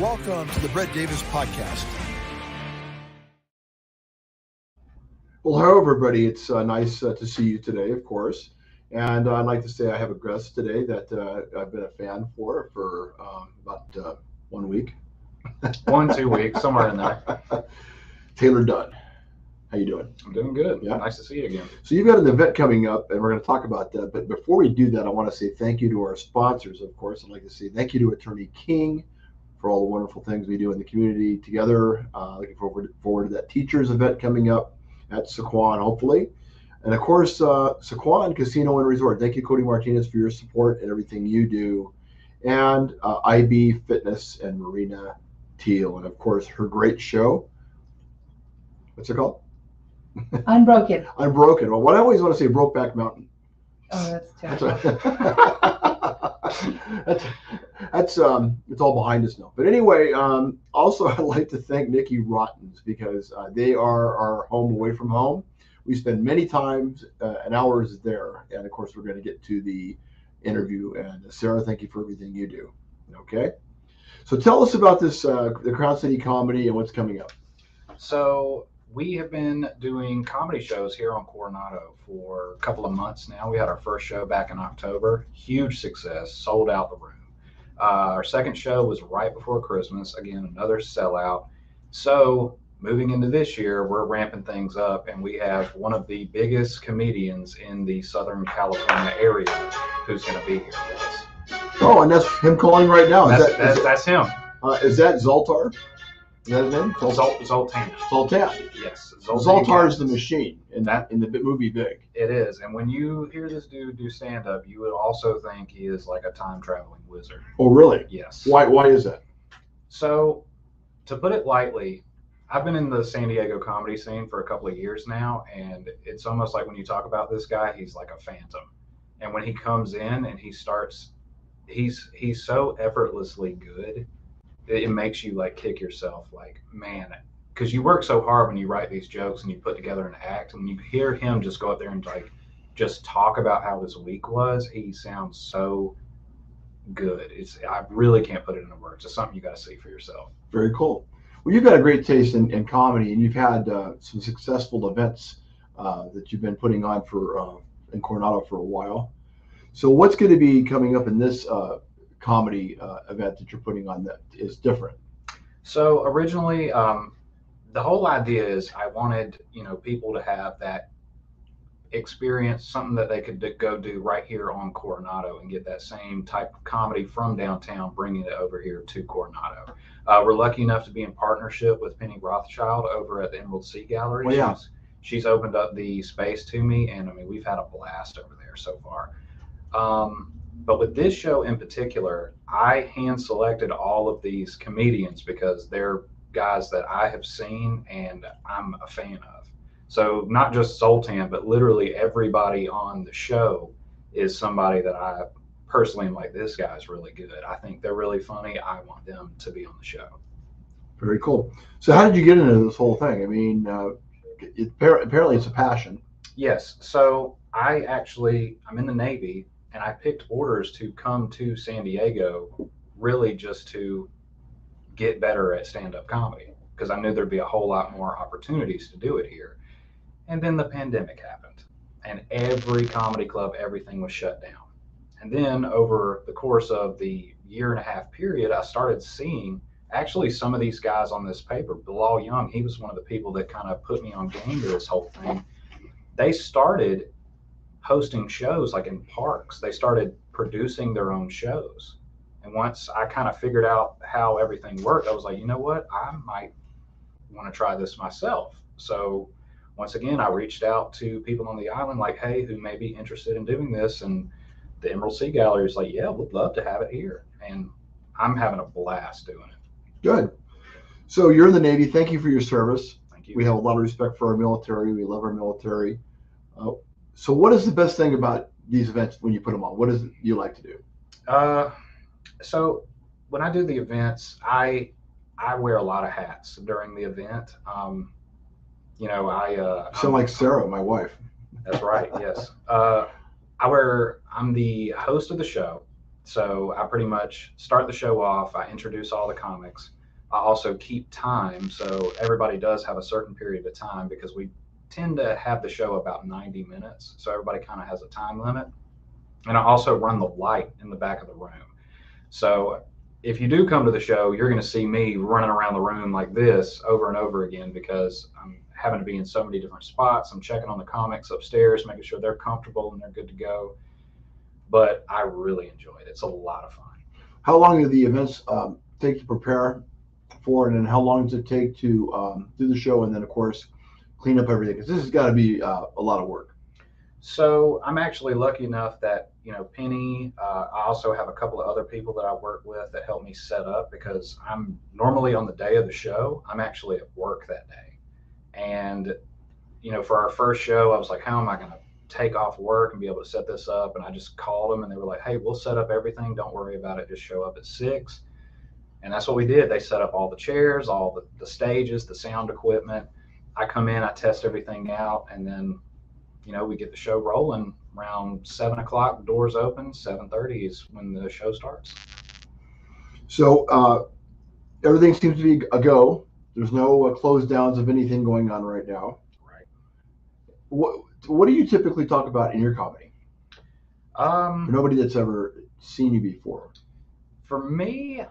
Welcome to the Brett Davis Podcast. Well, hello, everybody. It's nice to see you today, of course. And I'd like to say I have a guest today that I've been a fan for about 1 week. 2 weeks, somewhere in there. Taylor Dunn. How you doing? I'm doing good. Yeah. Nice to see you again. So you've got an event coming up, and we're going to talk about that. But before we do that, I want to say thank you to our sponsors, of course. I'd like to say thank you to Attorney King for all the wonderful things we do in the community together. Looking forward to that teachers event coming up at Sequan, hopefully. And of course, Sequan Casino and Resort. Thank you, Cody Martinez, for your support and everything you do. And IB Fitness and Marina Teal. And of course, her great show. What's it called? Unbroken. Unbroken. Well, what I always want to say, Brokeback Mountain. Oh, that's terrible. That's it's all behind us now. But anyway, also I'd like to thank Nikki Rottens because they are our home away from home. We spend many times and hours there, and of course we're going to get to the interview. And Sarah, thank you for everything you do. Okay, so tell us about this the Crown City Comedy and what's coming up. So we have been doing comedy shows here on Coronado for a couple of months now. We had our first show back in October. Huge success, sold out the room. Our second show was right before Christmas. Again, another sellout. So moving into this year, we're ramping things up, and we have one of the biggest comedians in the Southern California area who's going to be here with us. Oh, and that's him calling right now. That's him. Is that Zoltar? Is that his name? Zoltan. Zoltan. Yes. Zoltar's the machine in the movie Big. It is. And when you hear this dude do stand-up, you would also think he is like a time-traveling wizard. Oh, really? Yes. Why is that? So, to put it lightly, I've been in the San Diego comedy scene for a couple of years now, and it's almost like when you talk about this guy, he's like a phantom. And when he comes in and he starts, he's so effortlessly good, it makes you like kick yourself like, man, because you work so hard when you write these jokes and you put together an act, and when you hear him just go up there and like just talk about how his week was, he sounds so good. I really can't put it into words. It's something you got to see for yourself. Very cool. Well, you've got a great taste in comedy, and you've had some successful events that you've been putting on for in Coronado for a while. So what's going to be coming up in this comedy event that you're putting on that is different? So originally, the whole idea is I wanted, people to have that experience, something that they could go do right here on Coronado and get that same type of comedy from downtown, bringing it over here to Coronado. We're lucky enough to be in partnership with Penny Rothschild over at the Emerald Sea Gallery. Oh, yeah. She's opened up the space to me, and I mean, we've had a blast over there so far. But with this show in particular, I hand selected all of these comedians because they're guys that I have seen and I'm a fan of. So not just Zoltan, but literally everybody on the show is somebody that I personally am like, this guy's really good. I think they're really funny. I want them to be on the show. Very cool. So how did you get into this whole thing? I mean, apparently it's a passion. Yes. So I'm in the Navy, and I picked orders to come to San Diego really just to get better at stand-up comedy because I knew there'd be a whole lot more opportunities to do it here. And then the pandemic happened, and every comedy club, everything was shut down. And then over the course of the 1.5 year period, I started seeing actually some of these guys on this paper. Bilal Young, he was one of the people that kind of put me on game to this whole thing. They started hosting shows like in parks. They started producing their own shows. And once I kind of figured out how everything worked, I was like, you know what? I might want to try this myself. So once again, I reached out to people on the island like, hey, who may be interested in doing this? And the Emerald Sea Gallery is like, yeah, we'd love to have it here. And I'm having a blast doing it. Good. So you're in the Navy. Thank you for your service. Thank you. We have a lot of respect for our military. We love our military. So what is the best thing about these events when you put them on? What is it you like to do? So when I do the events, I wear a lot of hats during the event. Sound like Sarah, my wife. That's right. Yes. I'm the host of the show. So I pretty much start the show off. I introduce all the comics. I also keep time, so everybody does have a certain period of time because we tend to have the show about 90 minutes. So everybody kind of has a time limit. And I also run the light in the back of the room. So if you do come to the show, you're going to see me running around the room like this over and over again because I'm having to be in so many different spots. I'm checking on the comics upstairs, making sure they're comfortable and they're good to go. But I really enjoy it. It's a lot of fun. How long do the events take to prepare for it, and how long does it take to do the show and then, of course, clean up everything? Because this has got to be a lot of work. So I'm actually lucky enough that, Penny, I also have a couple of other people that I work with that help me set up because I'm normally on the day of the show, I'm actually at work that day. And, for our first show, I was like, how am I going to take off work and be able to set this up? And I just called them and they were like, hey, we'll set up everything. Don't worry about it. Just show up at 6. And that's what we did. They set up all the chairs, all the stages, the sound equipment. I come in, I test everything out, and then we get the show rolling around 7 o'clock. Doors open. 7:30 is when the show starts. So everything seems to be a go. There's no close downs of anything going on right now. Right. What do you typically talk about in your comedy? For nobody that's ever seen you before. For me,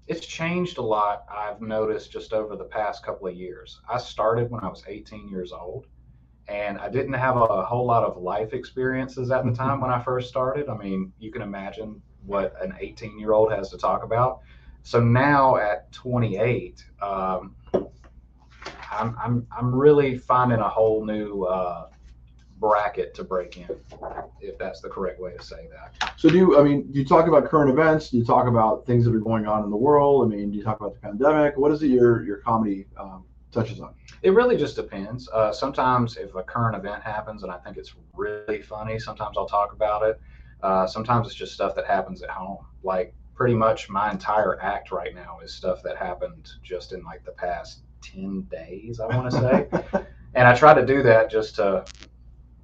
it's changed a lot. I've noticed just over the past couple of years. I started when I was 18 years old. And I didn't have a whole lot of life experiences at the time when I first started. I mean, you can imagine what an 18-year-old has to talk about. So now at 28, I'm really finding a whole new bracket to break in, if that's the correct way to say that. So do you talk about current events? Do you talk about things that are going on in the world? Do you talk about the pandemic? What is it your comedy touches on? It really just depends. Sometimes if a current event happens and I think it's really funny, sometimes I'll talk about it. Sometimes it's just stuff that happens at home. Like pretty much my entire act right now is stuff that happened just in like the past 10 days, I want to say. And I try to do that just to,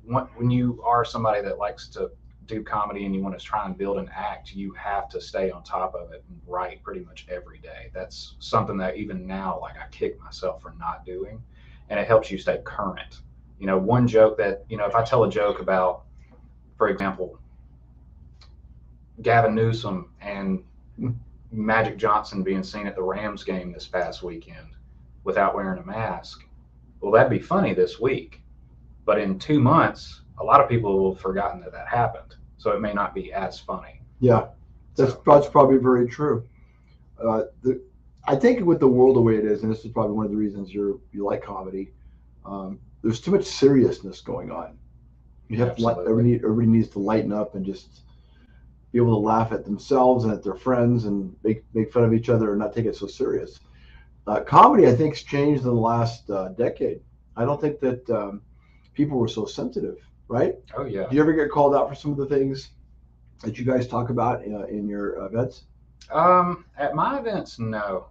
when you are somebody that likes to do comedy and you want to try and build an act, you have to stay on top of it and write pretty much every day. That's something that even now, like I kick myself for not doing, and it helps you stay current. One joke that, if I tell a joke about, for example, Gavin Newsom and Magic Johnson being seen at the Rams game this past weekend without wearing a mask, well, that'd be funny this week. But in 2 months, a lot of people will have forgotten that happened. So it may not be as funny. Yeah, that's probably very true. I think with the world the way it is, and this is probably one of the reasons you like comedy, there's too much seriousness going on. You have to everybody needs to lighten up and just be able to laugh at themselves and at their friends and make fun of each other and not take it so serious. Comedy, I think, has changed in the last decade. I don't think that people were so sensitive, right? Oh, yeah. Do you ever get called out for some of the things that you guys talk about in your events? At my events, no.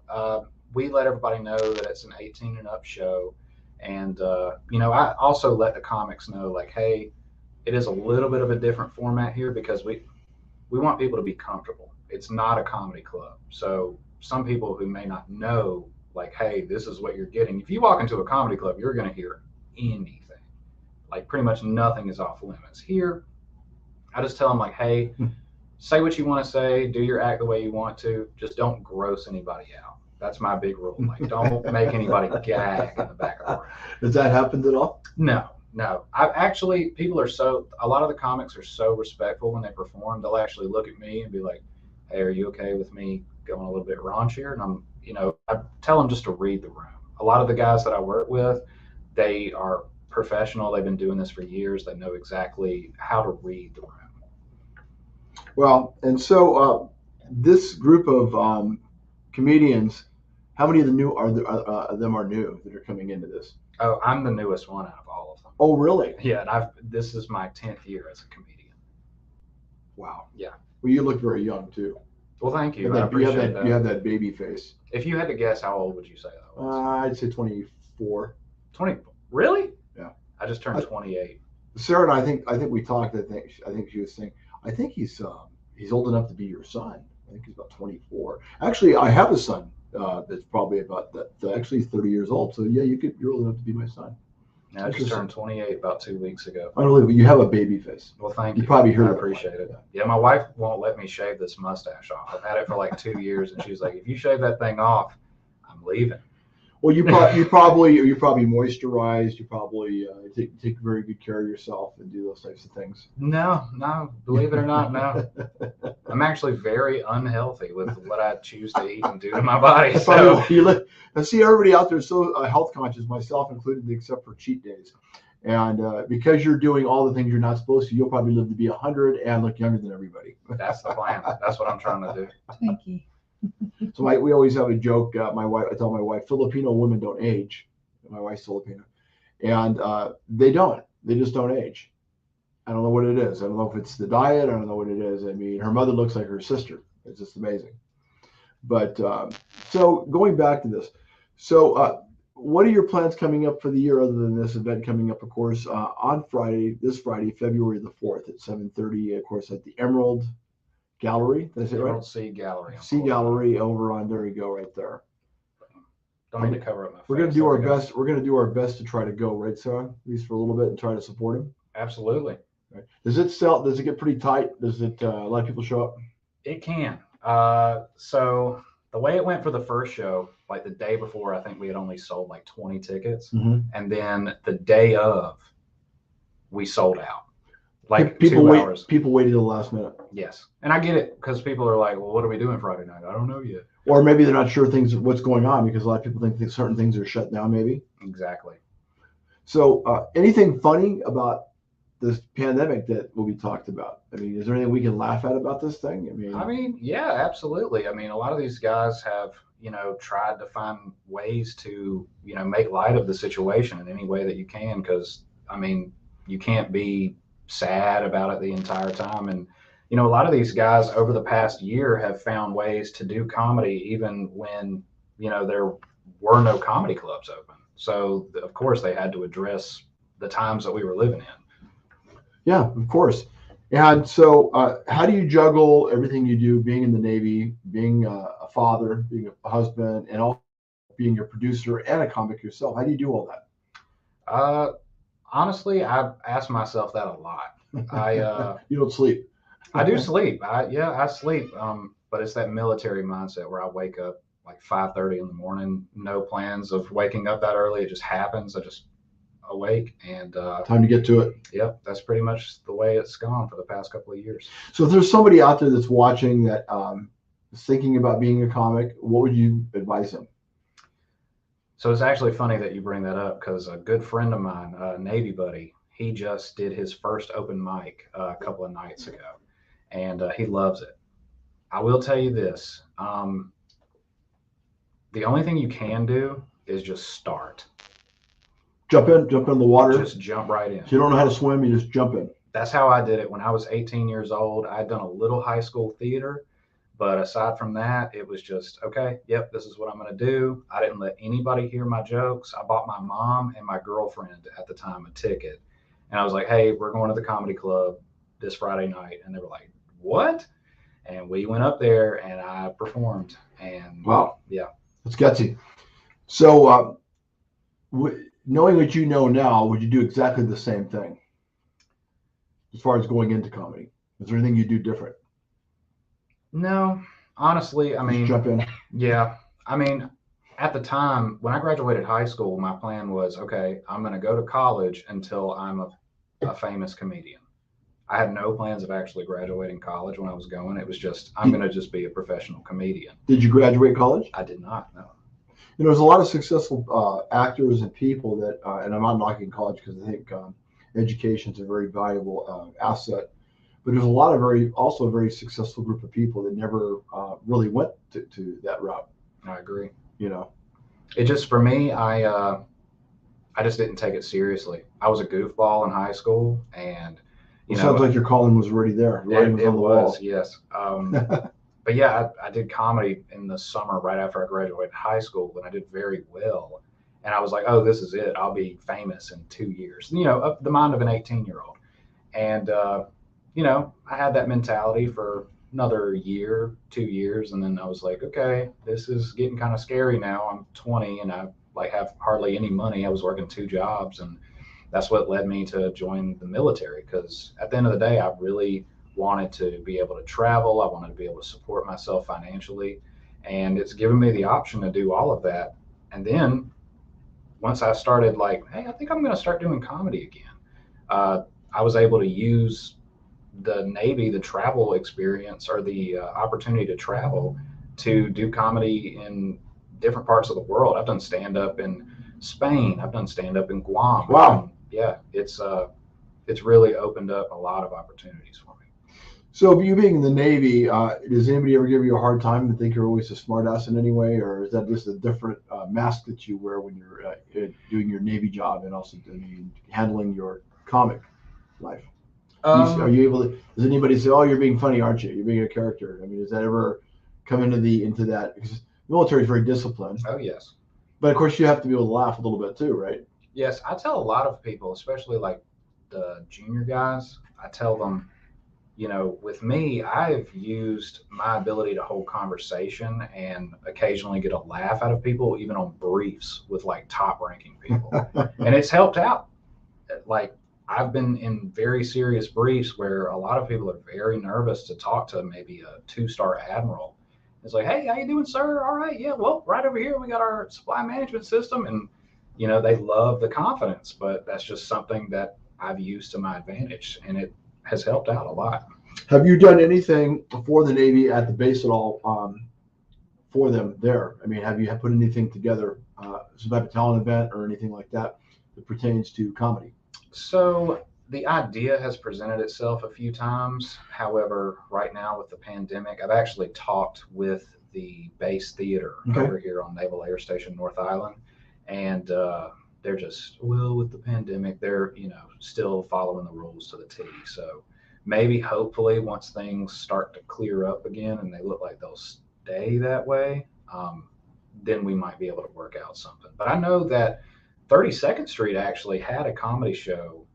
We let everybody know that it's an 18 and up show. And, I also let the comics know, like, hey, it is a little bit of a different format here because we want people to be comfortable. It's not a comedy club. So some people who may not know, like, hey, this is what you're getting. If you walk into a comedy club, you're going to hear anything. Like pretty much nothing is off limits. Here, I just tell them like, hey, say what you want to say, do your act the way you want to, just don't gross anybody out. That's my big rule. Like, don't make anybody gag in the back of the room. Has that happened at all? No. I've actually, a lot of the comics are so respectful when they perform, they'll actually look at me and be like, hey, are you okay with me going a little bit raunchier? And I tell them just to read the room. A lot of the guys that I work with, they are professional. They've been doing this for years. They know exactly how to read the room. Well, and so this group of comedians, how many of them are new that are coming into this? Oh, I'm the newest one out of all of them. Oh, really? Yeah, and this is my 10th year as a comedian. Wow. Yeah. Well, you look very young too. Well, thank you. I appreciate that. You have that baby face. If you had to guess, how old would you say that was? I'd say 24. 20. Really? Yeah. I just turned 28. Sarah and I think we talked. I think she was saying. I think he's he's old enough to be your son. I think he's about 24. Actually, I have a son that's probably about that. Actually, 30 years old. So yeah, you're old enough to be my son. Now, I just turned 28 about 2 weeks ago. Unbelievable. You have a baby face. Well, thank you. You probably heard I it. appreciate it. Yeah, my wife won't let me shave this mustache off. I've had it for like 2 years, and she's like, if you shave that thing off, I'm leaving. Well, you probably moisturize. You probably take very good care of yourself and do those types of things. No, believe it or not, no. I'm actually very unhealthy with what I choose to eat and do to my body. So I see everybody out there is so health conscious, myself included, except for cheat days. And because you're doing all the things you're not supposed to, you'll probably live to be 100 and look younger than everybody. That's the plan. That's what I'm trying to do. Twinkie. So we always have a joke. I tell my wife, Filipino women don't age. My wife's Filipino, and they don't. They just don't age. I don't know what it is. I don't know if it's the diet. I don't know what it is. I mean, her mother looks like her sister. It's just amazing. But so going back to this, so what are your plans coming up for the year other than this event coming up, of course, on this Friday, February the 4th at 7:30, of course, at the Emerald Gallery. Did I say it right? Emerald Sea Gallery. Sea Gallery over on, there you go, right there. Don't mean to cover up my face. We're gonna do our best. We're gonna do our best to try to go, right, Sarah? At least for a little bit, and try to support him. Absolutely. Right. Does it sell? Does it get pretty tight? Does it? A lot of people show up. It can. So the way it went for the first show, like the day before, I think we had only sold like 20 tickets, and then the day of, we sold out. Like people 2 hours. People waited till the last minute. Yes, and I get it because people are like, "Well, what are we doing Friday night? I don't know yet." Or maybe they're not sure what's going on because a lot of people think certain things are shut down. Maybe. Exactly. So, anything funny about this pandemic that will be talked about? I mean, is there anything we can laugh at about this thing? I mean, yeah, absolutely. I mean, a lot of these guys have, tried to find ways to, make light of the situation in any way that you can, because, I mean, you can't be sad about it the entire time. And, a lot of these guys over the past year have found ways to do comedy even when, there were no comedy clubs open. So, of course, they had to address the times that we were living in. Yeah, of course. And so how do you juggle everything you do, being in the Navy, being a father, being a husband, and also being a producer and a comic yourself? How do you do all that? Honestly, I've asked myself that a lot. You don't sleep. I do sleep. I sleep. But it's that military mindset where I wake up like 5:30 in the morning, no plans of waking up that early. It just happens. I just awake and time to get to it. Yep, that's pretty much the way it's gone for the past couple of years. So if there's somebody out there that's watching that is thinking about being a comic, what would you advise them? So it's actually funny that you bring that up, because a good friend of mine, a Navy buddy, he just did his first open mic a couple of nights ago, and he loves it. I will tell you this. The only thing you can do is just start. Jump in the water. Just jump right in. If you don't know how to swim, you just jump in. That's how I did it when I was 18 years old. I'd done a little high school theater, but aside from that, it was just, okay, yep, this is what I'm going to do. I didn't let anybody hear my jokes. I bought my mom and my girlfriend at the time a ticket. And I was like, hey, we're going to the comedy club this Friday night. And they were like, what? And we went up there and I performed. And wow. Yeah. That's gutsy. So knowing what you know now, would you do exactly the same thing as far as going into comedy? Is there anything you do different? No, honestly, I mean, jump in. Yeah. I mean, at the time when I graduated high school, my plan was, okay, I'm going to go to college until I'm a famous comedian. I had no plans of actually graduating college when I was going. It was just, I'm going to just be a professional comedian. Did you graduate college? I did not, no. There's a lot of successful actors and people that, and I'm not knocking college because I think education is a very valuable asset, but there's a lot of also a very successful group of people that never really went to that route. I agree. It just, for me, I just didn't take it seriously. I was a goofball in high school, and it sounds like your calling was already there. It was, yes. But yeah, I did comedy in the summer right after I graduated high school, and I did very well. And I was like, oh, this is it. I'll be famous in 2 years. The mind of an 18-year-old. And, I had that mentality for another year, 2 years, and then I was like, okay, this is getting kind of scary now. I'm 20 and I like have hardly any money. I was working 2 jobs, and that's what led me to join the military, because at the end of the day, I really wanted to be able to travel. I wanted to be able to support myself financially, and it's given me the option to do all of that. And then once I started like, hey, I think I'm going to start doing comedy again. I was able to use the Navy, the travel experience, or the opportunity to travel, to do comedy in different parts of the world. I've done stand up in Spain. I've done stand up in Guam. Wow. Yeah, it's really opened up a lot of opportunities for me. So you being in the Navy, does anybody ever give you a hard time and think you're always a smartass in any way, or is that just a different mask that you wear when you're doing your Navy job and also handling your comic life? Are you able to? Does anybody say, "Oh, you're being funny, aren't you? You're being a character"? I mean, does that ever come into that? Because the military is very disciplined. Oh yes. But of course, you have to be able to laugh a little bit too, right? Yes, I tell a lot of people, especially like the junior guys, I tell them, with me, I've used my ability to hold conversation and occasionally get a laugh out of people, even on briefs with like top ranking people. And it's helped out. Like, I've been in very serious briefs where a lot of people are very nervous to talk to maybe a 2-star admiral. It's like, hey, how you doing, sir? All right, yeah, well, right over here we got our supply management system, and they love the confidence, but that's just something that I've used to my advantage, and it has helped out a lot. Have you done anything for the Navy at the base at all for them there? I mean, have you put anything together, some type of talent event or anything like that pertains to comedy? So the idea has presented itself a few times. However, right now with the pandemic, I've actually talked with the base theater over here on Naval Air Station North Island, and they're just, well, with the pandemic, they're still following the rules to the T. So maybe, hopefully, once things start to clear up again and they look like they'll stay that way, then we might be able to work out something. But I know that 32nd Street actually had a comedy show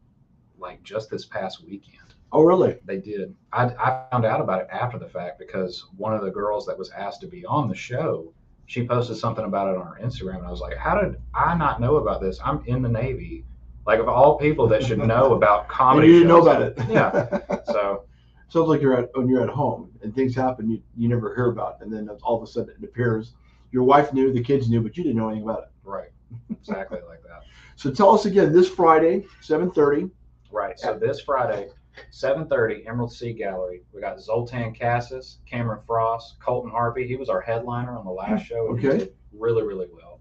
like just this past weekend. Oh, really? They did. I found out about it after the fact, because one of the girls that was asked to be on the show, she posted something about it on her Instagram, and I was like, how did I not know about this? I'm in the Navy. Like, of all people that should know about comedy, and you didn't know about it. Yeah. So sounds like when you're at home and things happen you never hear about, and then all of a sudden it appears. Your wife knew, the kids knew, but you didn't know anything about it. Right. Exactly like that. So tell us again, this Friday, 7:30. Right. So this Friday, 7:30, Emerald Sea Gallery. We got ZOLTAN, KASZAS, Cameron Frost, Colton Harpy. He was our headliner on the last show. And he did really, really well.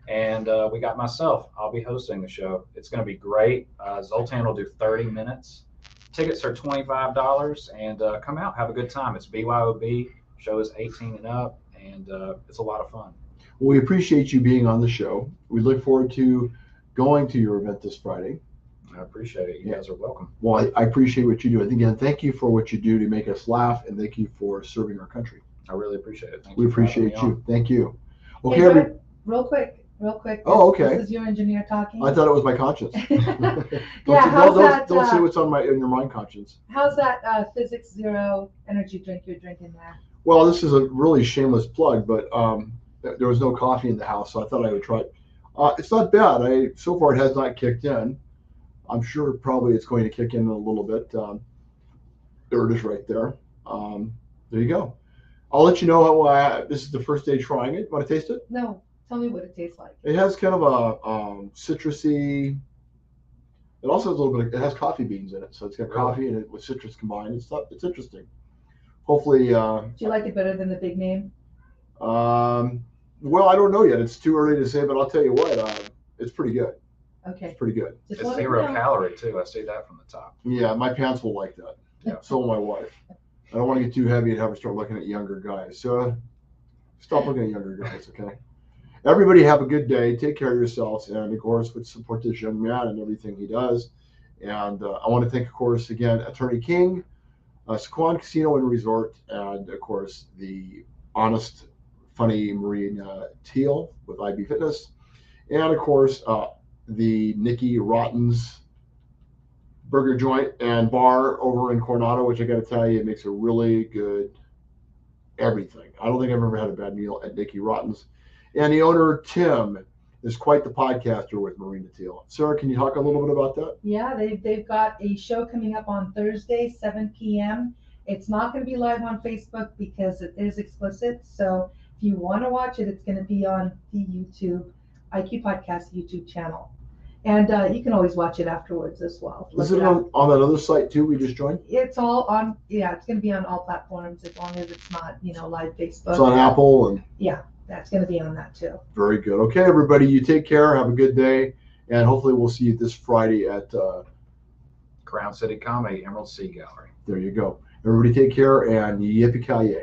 And we got myself. I'll be hosting the show. It's going to be great. ZOLTAN will do 30 minutes. Tickets are $25, and come out, have a good time. It's BYOB. Show is 18 and up, and it's a lot of fun. Well, we appreciate you being on the show. We look forward to going to your event this Friday. I appreciate it. You guys are welcome. Well, I appreciate what you do. And again, thank you for what you do to make us laugh, and thank you for serving our country. I really appreciate it. We appreciate you. Thank you. Okay. Hey, real quick. Oh, okay. This is your engineer talking. I thought it was my conscience. Don't say what's in your mind conscience. How's that Physics Zero energy drink you're drinking there? Well, this is a really shameless plug, but there was no coffee in the house, so I thought I would try it. It's not bad. So far it has not kicked in. I'm sure probably it's going to kick in a little bit. There it is right there. There you go. I'll let you know how this is the first day trying it. Want to taste it? No. Tell me what it tastes like. It has kind of a citrusy. It also has a little bit. It has coffee beans in it, so it's got coffee and it with citrus combined. It's interesting. Hopefully. Do you like it better than the big name? Well, I don't know yet. It's too early to say, but I'll tell you what. It's pretty good. Okay. It's pretty good. It's 0 calorie too. I see that from the top. Yeah, my pants will like that. Yeah. So will my wife. I don't want to get too heavy and have her start looking at younger guys. So stop looking at younger guys, okay? Everybody have a good day. Take care of yourselves. And, of course, would support this young man and everything he does. And I want to thank, of course, again, Attorney King, Sequan Casino and Resort, and, of course, the honest, funny Marine Teal with IB Fitness. And, of course, the Nicky Rotten's burger joint and bar over in Coronado, which I got to tell you, it makes a really good everything. I don't think I've ever had a bad meal at Nicky Rotten's. And the owner, Tim, is quite the podcaster with Marina Teal. Sarah, can you talk a little bit about that? Yeah, they've got a show coming up on Thursday, 7 p.m. It's not going to be live on Facebook because it is explicit. So if you want to watch it, it's going to be on the YouTube IQ Podcast YouTube channel. And you can always watch it afterwards as well. Is it on that other site too we just joined? It's all on, yeah, it's going to be on all platforms as long as it's not, live Facebook. It's on Apple and Yeah, that's going to be on that too. very good. Okay, everybody, you take care. Have a good day. And hopefully we'll see you this Friday at, Crown City Comedy, Emerald Sea Gallery. there you go. Everybody take care and yippee-ki-yay.